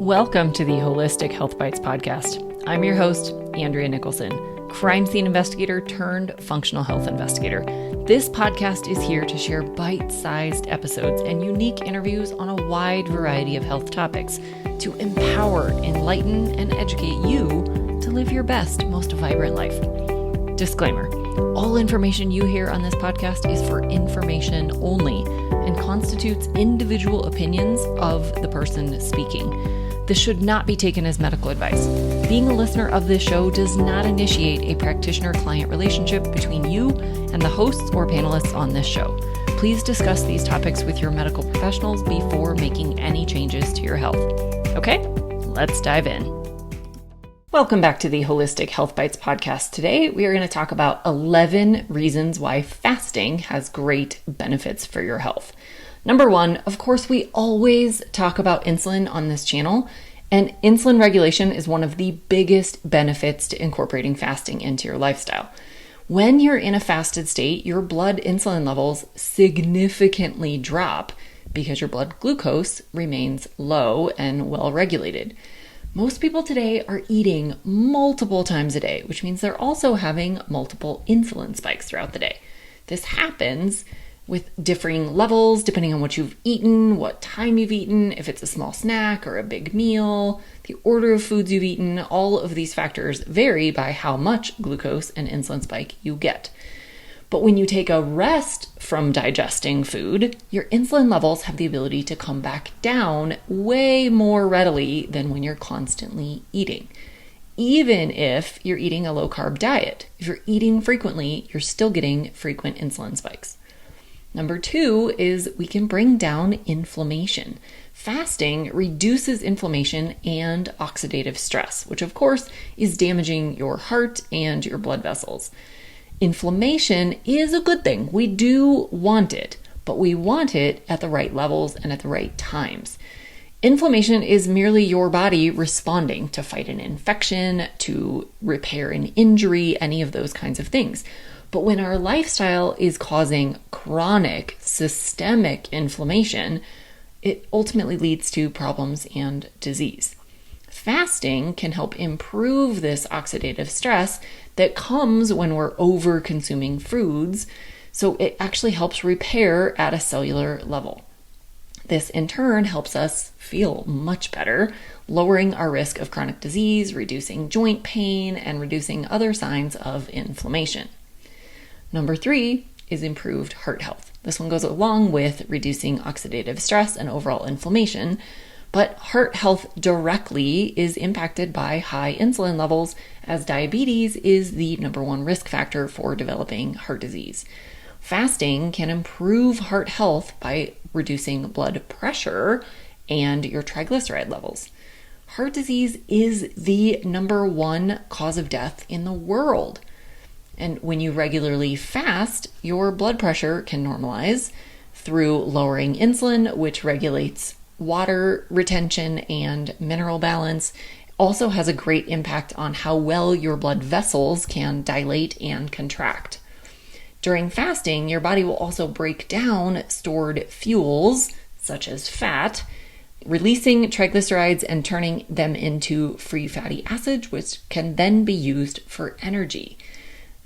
Welcome to the Holistic Health Bites podcast. I'm your host, Andrea Nicholson, crime scene investigator turned functional health investigator. This podcast is here to share bite-sized episodes and unique interviews on a wide variety of health topics to empower, enlighten, and educate you to live your best, most vibrant life. Disclaimer: all information you hear on this podcast is for information only and constitutes individual opinions of the person speaking. This should not be taken as medical advice. Being a listener of this show does not initiate a practitioner-client relationship between you and the hosts or panelists on this show. Please discuss these topics with your medical professionals before making any changes to your health. Okay, let's dive in. Welcome back to the Holistic Health Bites podcast. Today, we are going to talk about 11 reasons why fasting has great benefits for your health. Number one, of course, we always talk about insulin on this channel, and insulin regulation is one of the biggest benefits to incorporating fasting into your lifestyle. When you're in a fasted state, your blood insulin levels significantly drop because your blood glucose remains low and well regulated. Most people today are eating multiple times a day, which means they're also having multiple insulin spikes throughout the day. This happens with differing levels depending on what you've eaten, what time you've eaten, if it's a small snack or a big meal, the order of foods you've eaten. All of these factors vary by how much glucose and insulin spike you get. But when you take a rest from digesting food, your insulin levels have the ability to come back down way more readily than when you're constantly eating. Even if you're eating a low-carb diet, if you're eating frequently, you're still getting frequent insulin spikes. Number two is we can bring down inflammation. Fasting reduces inflammation and oxidative stress, which of course is damaging your heart and your blood vessels. Inflammation is a good thing. We do want it, but we want it at the right levels and at the right times. Inflammation is merely your body responding to fight an infection, to repair an injury, any of those kinds of things. But when our lifestyle is causing chronic, systemic inflammation, it ultimately leads to problems and disease. Fasting can help improve this oxidative stress that comes when we're over-consuming foods, so it actually helps repair at a cellular level. This in turn helps us feel much better, lowering our risk of chronic disease, reducing joint pain, and reducing other signs of inflammation. Number three is improved heart health. This one goes along with reducing oxidative stress and overall inflammation, but heart health directly is impacted by high insulin levels, as diabetes is the number one risk factor for developing heart disease. Fasting can improve heart health by reducing blood pressure and your triglyceride levels. Heart disease is the number one cause of death in the world. And when you regularly fast, your blood pressure can normalize through lowering insulin, which regulates water retention and mineral balance. Also has a great impact on how well your blood vessels can dilate and contract. During fasting, your body will also break down stored fuels, such as fat, releasing triglycerides and turning them into free fatty acids, which can then be used for energy.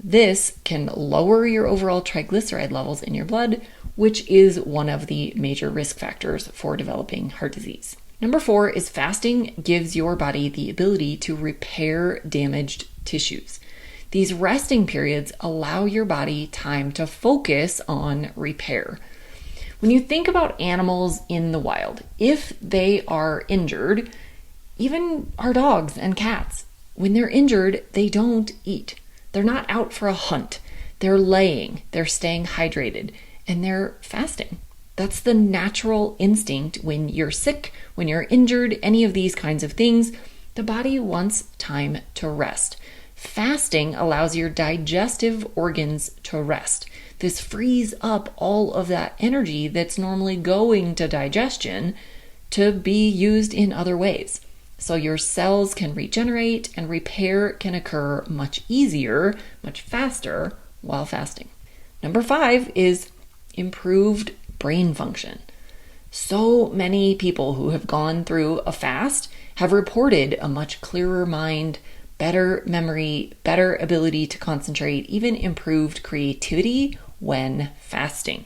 This can lower your overall triglyceride levels in your blood, which is one of the major risk factors for developing heart disease. Number four is fasting gives your body the ability to repair damaged tissues. These resting periods allow your body time to focus on repair. When you think about animals in the wild, if they are injured, even our dogs and cats, when they're injured, they don't eat. They're not out for a hunt. They're laying, they're staying hydrated, and they're fasting. That's the natural instinct when you're sick, when you're injured, any of these kinds of things. The body wants time to rest. Fasting allows your digestive organs to rest. This frees up all of that energy that's normally going to digestion to be used in other ways. So your cells can regenerate and repair can occur much easier, much faster while fasting. Number five is improved brain function. So many people who have gone through a fast have reported a much clearer mind, better memory, better ability to concentrate, even improved creativity when fasting.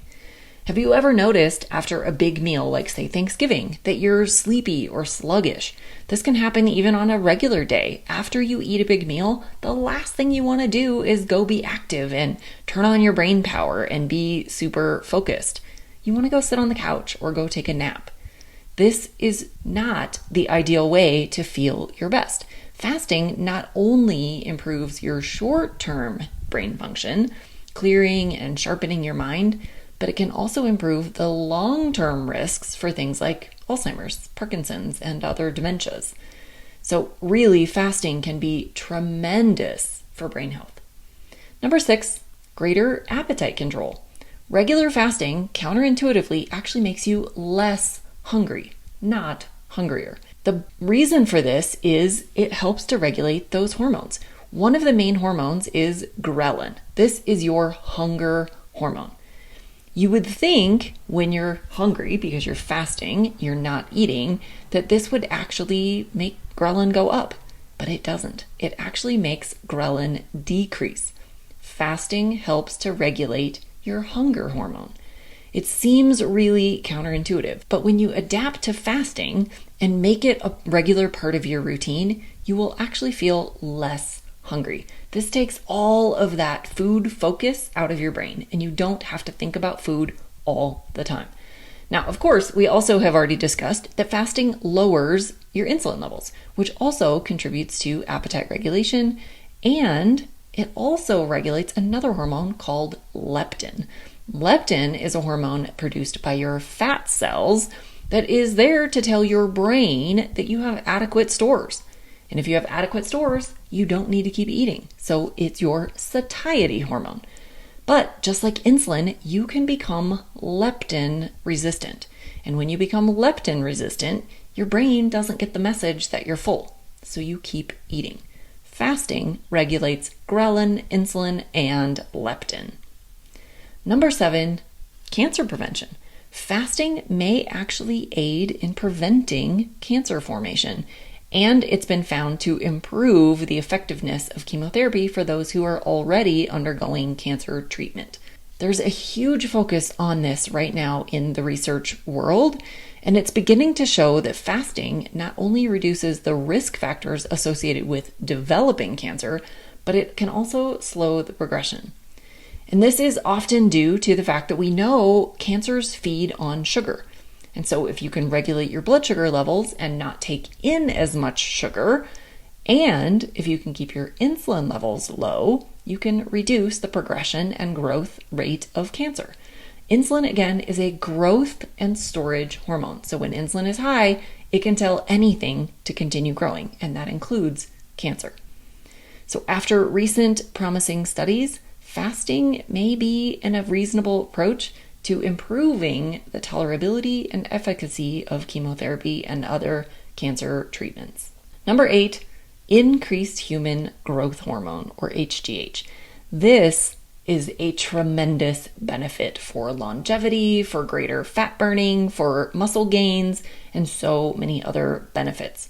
Have you ever noticed after a big meal, like say Thanksgiving, that you're sleepy or sluggish? This can happen even on a regular day. After you eat a big meal, the last thing you want to do is go be active and turn on your brain power and be super focused. You want to go sit on the couch or go take a nap. This is not the ideal way to feel your best. Fasting not only improves your short-term brain function, clearing and sharpening your mind, but it can also improve the long-term risks for things like Alzheimer's, Parkinson's, and other dementias. So really, fasting can be tremendous for brain health. Number 6, greater appetite control. Regular fasting, counterintuitively, actually makes you less hungry, not hungrier. The reason for this is it helps to regulate those hormones. One of the main hormones is ghrelin. This is your hunger hormone. You would think when you're hungry, because you're fasting, you're not eating, that this would actually make ghrelin go up, but it doesn't. It actually makes ghrelin decrease. Fasting helps to regulate your hunger hormone. It seems really counterintuitive, but when you adapt to fasting and make it a regular part of your routine, you will actually feel less hungry. This takes all of that food focus out of your brain, and you don't have to think about food all the time. Now, of course, we also have already discussed that fasting lowers your insulin levels, which also contributes to appetite regulation, and it also regulates another hormone called leptin. Leptin is a hormone produced by your fat cells that is there to tell your brain that you have adequate stores. And if you have adequate stores, you don't need to keep eating. So it's your satiety hormone. But just like insulin, you can become leptin resistant. And when you become leptin resistant, your brain doesn't get the message that you're full. So you keep eating. Fasting regulates ghrelin, insulin, and leptin. Number 7, cancer prevention. Fasting may actually aid in preventing cancer formation, and it's been found to improve the effectiveness of chemotherapy for those who are already undergoing cancer treatment. There's a huge focus on this right now in the research world, and it's beginning to show that fasting not only reduces the risk factors associated with developing cancer, but it can also slow the progression. And this is often due to the fact that we know cancers feed on sugar. And so if you can regulate your blood sugar levels and not take in as much sugar, and if you can keep your insulin levels low, you can reduce the progression and growth rate of cancer. Insulin, again, is a growth and storage hormone. So when insulin is high, it can tell anything to continue growing, and that includes cancer. So after recent promising studies, fasting may be a reasonable approach to improving the tolerability and efficacy of chemotherapy and other cancer treatments. Number 8, increased human growth hormone, or HGH. This is a tremendous benefit for longevity, for greater fat burning, for muscle gains, and so many other benefits.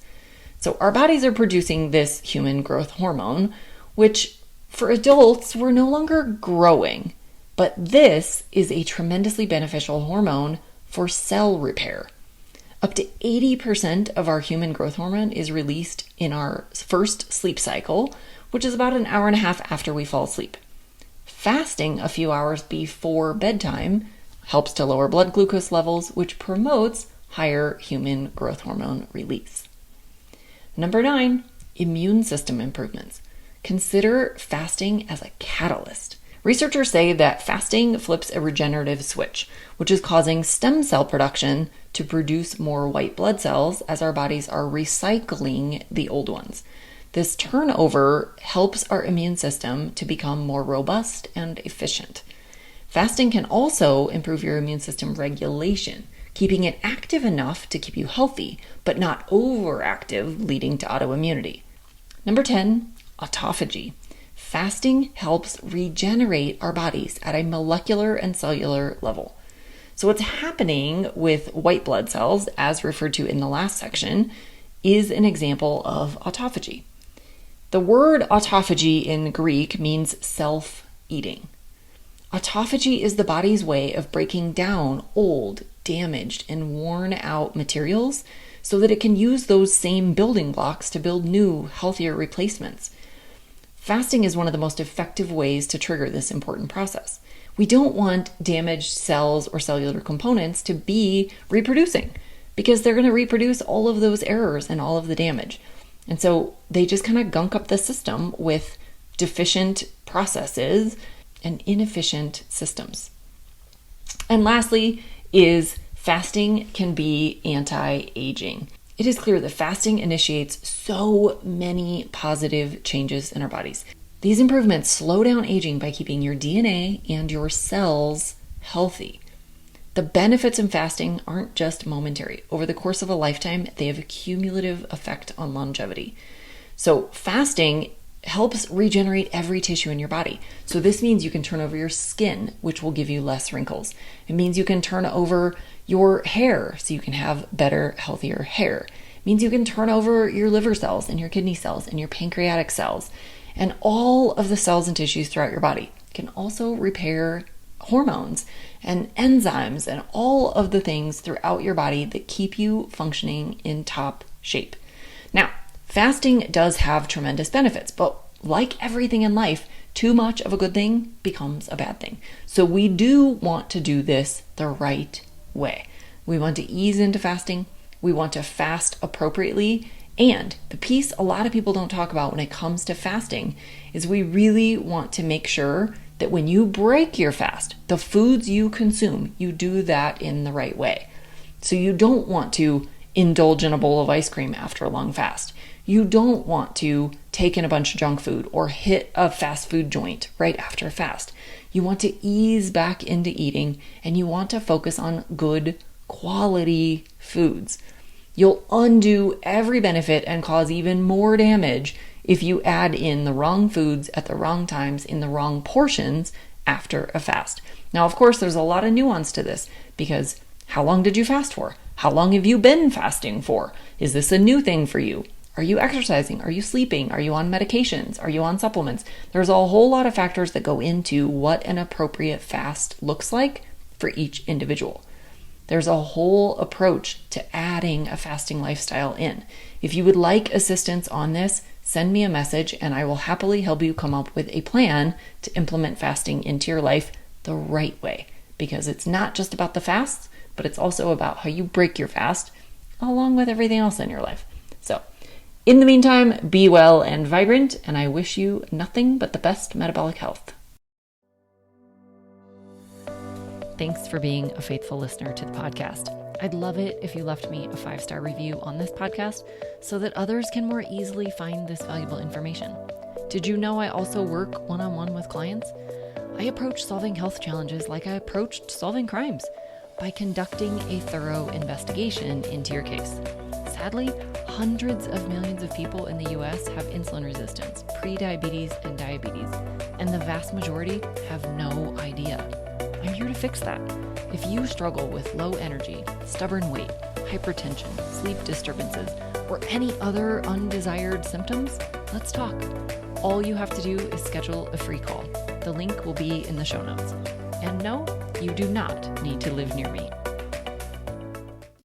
So our bodies are producing this human growth hormone, which for adults, we're no longer growing, but this is a tremendously beneficial hormone for cell repair. Up to 80% of our human growth hormone is released in our first sleep cycle, which is about an hour and a half after we fall asleep. Fasting a few hours before bedtime helps to lower blood glucose levels, which promotes higher human growth hormone release. Number 9, immune system improvements. Consider fasting as a catalyst. Researchers say that fasting flips a regenerative switch, which is causing stem cell production to produce more white blood cells as our bodies are recycling the old ones. This turnover helps our immune system to become more robust and efficient. Fasting can also improve your immune system regulation, keeping it active enough to keep you healthy, but not overactive, leading to autoimmunity. Number 10, autophagy. Fasting helps regenerate our bodies at a molecular and cellular level. So what's happening with white blood cells, as referred to in the last section, is an example of autophagy. The word autophagy in Greek means self-eating. Autophagy is the body's way of breaking down old, damaged, and worn out materials so that it can use those same building blocks to build new, healthier replacements. Fasting is one of the most effective ways to trigger this important process. We don't want damaged cells or cellular components to be reproducing because they're going to reproduce all of those errors and all of the damage. And so they just kind of gunk up the system with deficient processes and inefficient systems. And lastly is fasting can be anti-aging. It is clear that fasting initiates so many positive changes in our bodies. These improvements slow down aging by keeping your DNA and your cells healthy. The benefits in fasting aren't just momentary. Over the course of a lifetime, they have a cumulative effect on longevity. So fasting helps regenerate every tissue in your body. So this means you can turn over your skin, which will give you less wrinkles. It means you can turn over your hair so you can have better, healthier hair. It means you can turn over your liver cells and your kidney cells and your pancreatic cells and all of the cells and tissues throughout your body. It can also repair hormones and enzymes and all of the things throughout your body that keep you functioning in top shape. Now, fasting does have tremendous benefits, but like everything in life, too much of a good thing becomes a bad thing. So we do want to do this the right way. We want to ease into fasting. We want to fast appropriately. And the piece a lot of people don't talk about when it comes to fasting is we really want to make sure that when you break your fast, the foods you consume, you do that in the right way. So you don't want to indulge in a bowl of ice cream after a long fast. You don't want to take in a bunch of junk food or hit a fast food joint right after a fast. You want to ease back into eating and you want to focus on good quality foods. You'll undo every benefit and cause even more damage if you add in the wrong foods at the wrong times in the wrong portions after a fast. Now, of course, there's a lot of nuance to this because how long did you fast for? How long have you been fasting for? Is this a new thing for you? Are you exercising? Are you sleeping? Are you on medications? Are you on supplements? There's a whole lot of factors that go into what an appropriate fast looks like for each individual. There's a whole approach to adding a fasting lifestyle in. If you would like assistance on this, send me a message and I will happily help you come up with a plan to implement fasting into your life the right way. Because it's not just about the fasts, but it's also about how you break your fast along with everything else in your life. So, in the meantime, be well and vibrant, and I wish you nothing but the best metabolic health. Thanks for being a faithful listener to the podcast. I'd love it if you left me a 5-star review on this podcast so that others can more easily find this valuable information. Did you know I also work one-on-one with clients? I approach solving health challenges like I approached solving crimes, by conducting a thorough investigation into your case. Sadly, hundreds of millions of people in the US have insulin resistance, prediabetes, and diabetes, and the vast majority have no idea. I'm here to fix that. If you struggle with low energy, stubborn weight, hypertension, sleep disturbances, or any other undesired symptoms, let's talk. All you have to do is schedule a free call. The link will be in the show notes. And no, you do not need to live near me.